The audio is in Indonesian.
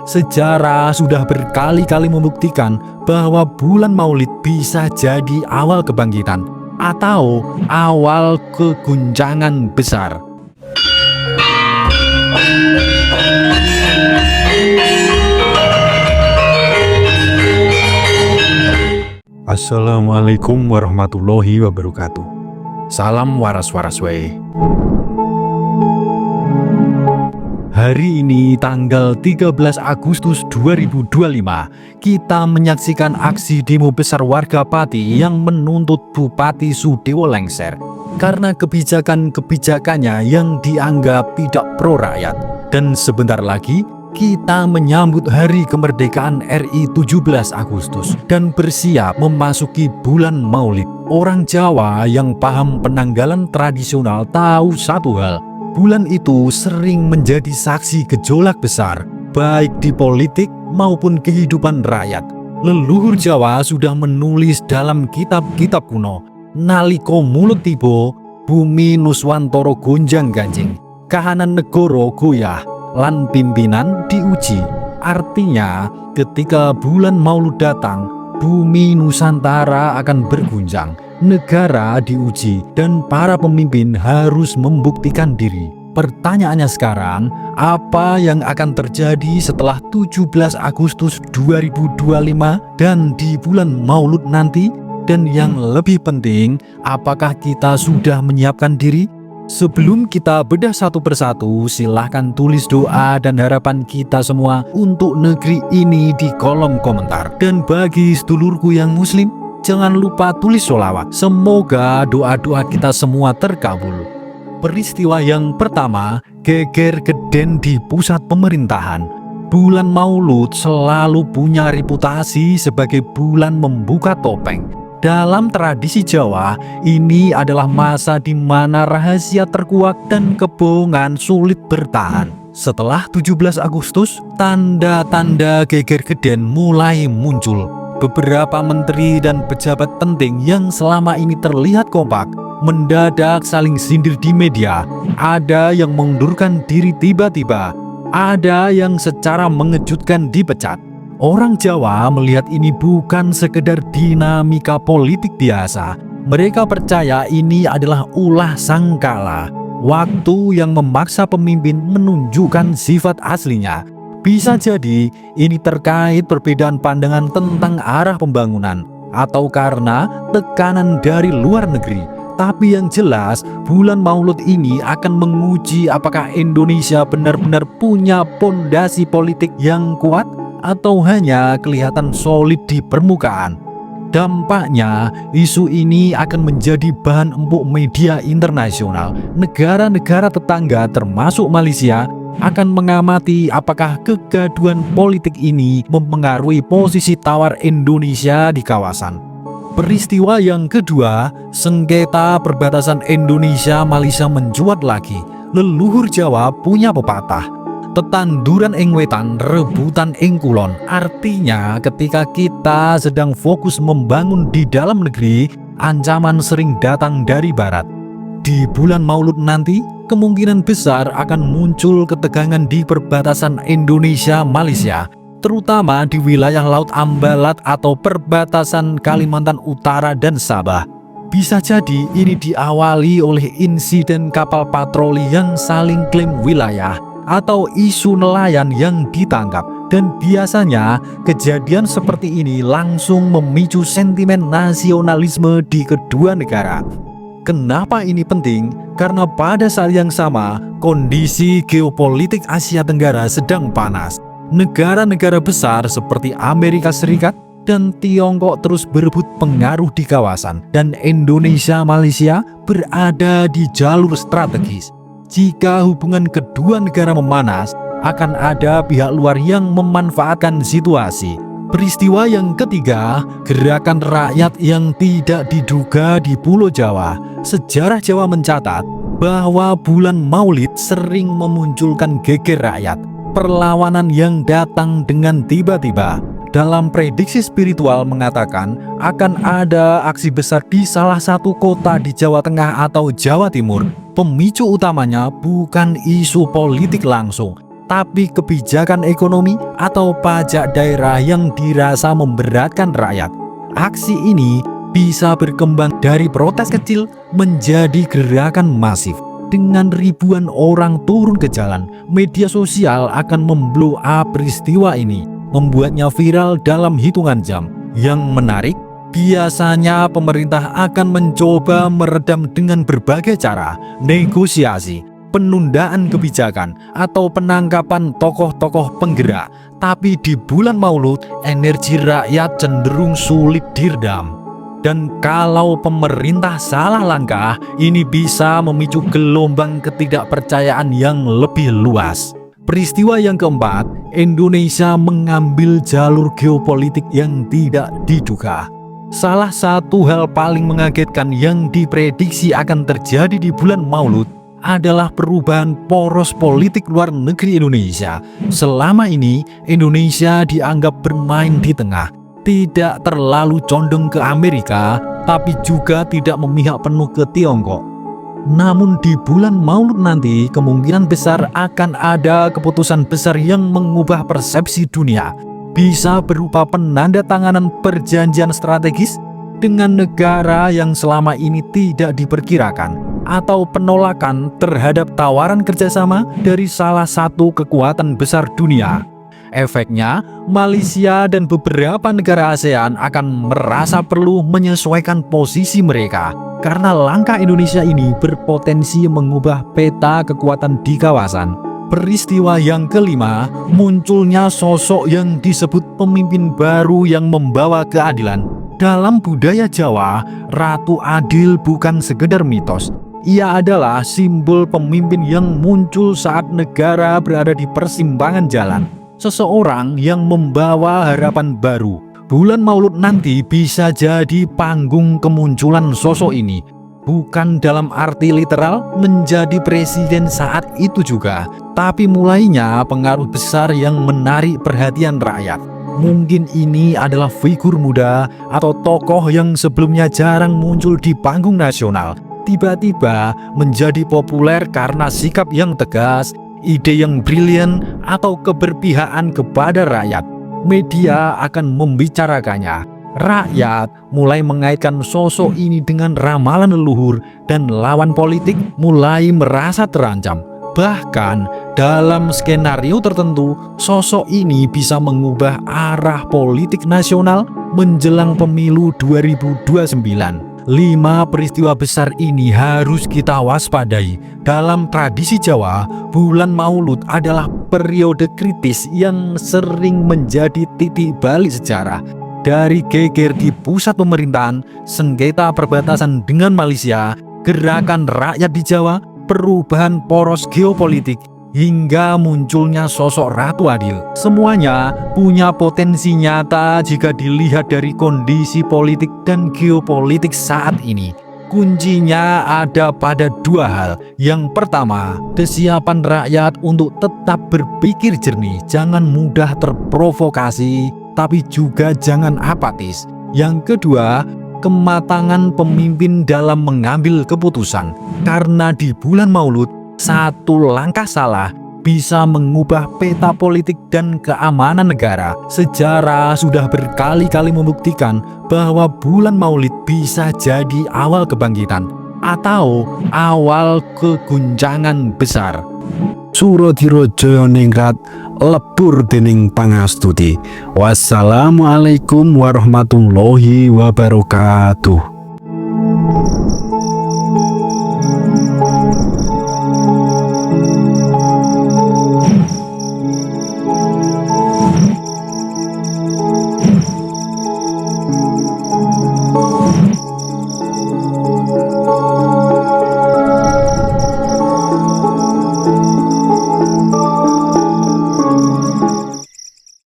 Sejarah sudah berkali-kali membuktikan bahwa bulan Maulid bisa jadi awal kebangkitan atau awal keguncangan besar. Assalamualaikum warahmatullahi wabarakatuh. Salam waras-waras wae. Hari ini tanggal 13 Agustus 2025, kita menyaksikan aksi demo besar warga Pati yang menuntut Bupati Sudewo lengser karena kebijakan-kebijakannya yang dianggap tidak pro rakyat. Dan sebentar lagi kita menyambut hari kemerdekaan RI 17 Agustus dan bersiap memasuki bulan Maulid. Orang Jawa yang paham penanggalan tradisional tahu satu hal, bulan itu sering menjadi saksi gejolak besar, baik di politik maupun kehidupan rakyat. Leluhur Jawa sudah menulis dalam kitab-kitab kuno, naliko mulut tiba, bumi nuswantara gonjang ganjing, kahanan negara goyah, lan pimpinan diuji. Artinya, ketika bulan Maulud datang, bumi Nusantara akan berguncang, negara diuji, dan para pemimpin harus membuktikan diri. Pertanyaannya sekarang, apa yang akan terjadi setelah 17 Agustus 2025 dan di bulan Maulud nanti? Dan yang lebih penting, apakah kita sudah menyiapkan diri? Sebelum kita bedah satu persatu, silahkan tulis doa dan harapan kita semua untuk negeri ini di kolom komentar. Dan bagi sedulurku yang muslim, jangan lupa tulis sholawat. Semoga doa-doa kita semua terkabul. Peristiwa yang pertama, geger geden di pusat pemerintahan. Bulan Maulud selalu punya reputasi sebagai bulan membuka topeng. Dalam tradisi Jawa, ini adalah masa di mana rahasia terkuak dan kebohongan sulit bertahan. Setelah 17 Agustus, tanda-tanda geger geden mulai muncul. Beberapa menteri dan pejabat penting yang selama ini terlihat kompak, mendadak saling sindir di media. Ada yang mengundurkan diri tiba-tiba, ada yang secara mengejutkan dipecat. Orang Jawa melihat ini bukan sekedar dinamika politik biasa. Mereka percaya ini adalah ulah sangkala, waktu yang memaksa pemimpin menunjukkan sifat aslinya. Bisa jadi ini terkait perbedaan pandangan tentang arah pembangunan atau karena tekanan dari luar negeri. Tapi yang jelas, bulan Maulud ini akan menguji apakah Indonesia benar-benar punya pondasi politik yang kuat atau hanya kelihatan solid di permukaan. Dampaknya, isu ini akan menjadi bahan empuk media internasional. Negara-negara tetangga termasuk Malaysia akan mengamati apakah kegaduhan politik ini mempengaruhi posisi tawar Indonesia di kawasan. Peristiwa yang kedua, sengketa perbatasan Indonesia-Malaysia mencuat lagi. Leluhur Jawa punya pepatah, tetanduran ing wetan, rebutan ing kulon. Artinya ketika kita sedang fokus membangun di dalam negeri, ancaman sering datang dari barat. Di bulan Maulud nanti, kemungkinan besar akan muncul ketegangan di perbatasan Indonesia-Malaysia, terutama di wilayah Laut Ambalat atau perbatasan Kalimantan Utara dan Sabah. Bisa jadi ini diawali oleh insiden kapal patroli yang saling klaim wilayah atau isu nelayan yang ditangkap, dan biasanya kejadian seperti ini langsung memicu sentimen nasionalisme di kedua negara. Kenapa ini penting? Karena pada saat yang sama kondisi geopolitik Asia Tenggara sedang panas. Negara-negara besar seperti Amerika Serikat dan Tiongkok terus berebut pengaruh di kawasan, dan Indonesia-Malaysia berada di jalur strategis. Jika hubungan kedua negara memanas, akan ada pihak luar yang memanfaatkan situasi. Peristiwa yang ketiga, gerakan rakyat yang tidak diduga di Pulau Jawa. Sejarah Jawa mencatat bahwa bulan Maulid sering memunculkan geger rakyat, perlawanan yang datang dengan tiba-tiba. Dalam prediksi spiritual mengatakan akan ada aksi besar di salah satu kota di Jawa Tengah atau Jawa Timur. Pemicu utamanya bukan isu politik langsung, tapi kebijakan ekonomi atau pajak daerah yang dirasa memberatkan rakyat. Aksi ini bisa berkembang dari protes kecil menjadi gerakan masif. Dengan ribuan orang turun ke jalan, media sosial akan memblow up peristiwa ini, membuatnya viral dalam hitungan jam. Yang menarik, biasanya pemerintah akan mencoba meredam dengan berbagai cara, negosiasi, penundaan kebijakan, atau penangkapan tokoh-tokoh penggerak. Tapi di bulan Maulud, energi rakyat cenderung sulit diredam. Dan kalau pemerintah salah langkah, ini bisa memicu gelombang ketidakpercayaan yang lebih luas. Peristiwa yang keempat, Indonesia mengambil jalur geopolitik yang tidak diduga. Salah satu hal paling mengagetkan yang diprediksi akan terjadi di bulan Maulud adalah perubahan poros politik luar negeri Indonesia. Selama ini, Indonesia dianggap bermain di tengah, tidak terlalu condong ke Amerika, tapi juga tidak memihak penuh ke Tiongkok. Namun di bulan Maulud nanti, kemungkinan besar akan ada keputusan besar yang mengubah persepsi dunia. Bisa berupa penandatanganan perjanjian strategis dengan negara yang selama ini tidak diperkirakan, atau penolakan terhadap tawaran kerjasama dari salah satu kekuatan besar dunia. Efeknya, Malaysia dan beberapa negara ASEAN akan merasa perlu menyesuaikan posisi mereka, karena langkah Indonesia ini berpotensi mengubah peta kekuatan di kawasan. Peristiwa yang kelima, munculnya sosok yang disebut pemimpin baru yang membawa keadilan. Dalam budaya Jawa, Ratu Adil bukan sekedar mitos. Ia adalah simbol pemimpin yang muncul saat negara berada di persimpangan jalan. Seseorang yang membawa harapan baru. Bulan Maulud nanti bisa jadi panggung kemunculan sosok ini. Bukan dalam arti literal menjadi presiden saat itu juga, tapi mulainya pengaruh besar yang menarik perhatian rakyat. Mungkin ini adalah figur muda atau tokoh yang sebelumnya jarang muncul di panggung nasional, tiba-tiba menjadi populer karena sikap yang tegas, ide yang brilian, atau keberpihakan kepada rakyat. Media akan membicarakannya. Rakyat mulai mengaitkan sosok ini dengan ramalan leluhur, dan lawan politik mulai merasa terancam. Bahkan dalam skenario tertentu, sosok ini bisa mengubah arah politik nasional menjelang pemilu 2029. 5 peristiwa besar ini harus kita waspadai. Dalam tradisi Jawa, bulan Maulud adalah periode kritis yang sering menjadi titik balik sejarah. Dari geger di pusat pemerintahan, sengketa perbatasan dengan Malaysia, gerakan rakyat di Jawa, perubahan poros geopolitik, hingga munculnya sosok Ratu Adil. Semuanya punya potensi nyata jika dilihat dari kondisi politik dan geopolitik saat ini. Kuncinya ada pada 2 hal. Yang pertama, kesiapan rakyat untuk tetap berpikir jernih, jangan mudah terprovokasi, tapi juga jangan apatis. Yang kedua, kematangan pemimpin dalam mengambil keputusan. Karena di bulan Maulud, satu langkah salah bisa mengubah peta politik dan keamanan negara. Sejarah sudah berkali-kali membuktikan bahwa bulan Maulid bisa jadi awal kebangkitan atau awal keguncangan besar. Suradira Jaya Ningrat lebur dening pangastuti. Wassalamualaikum warahmatullahi wabarakatuh.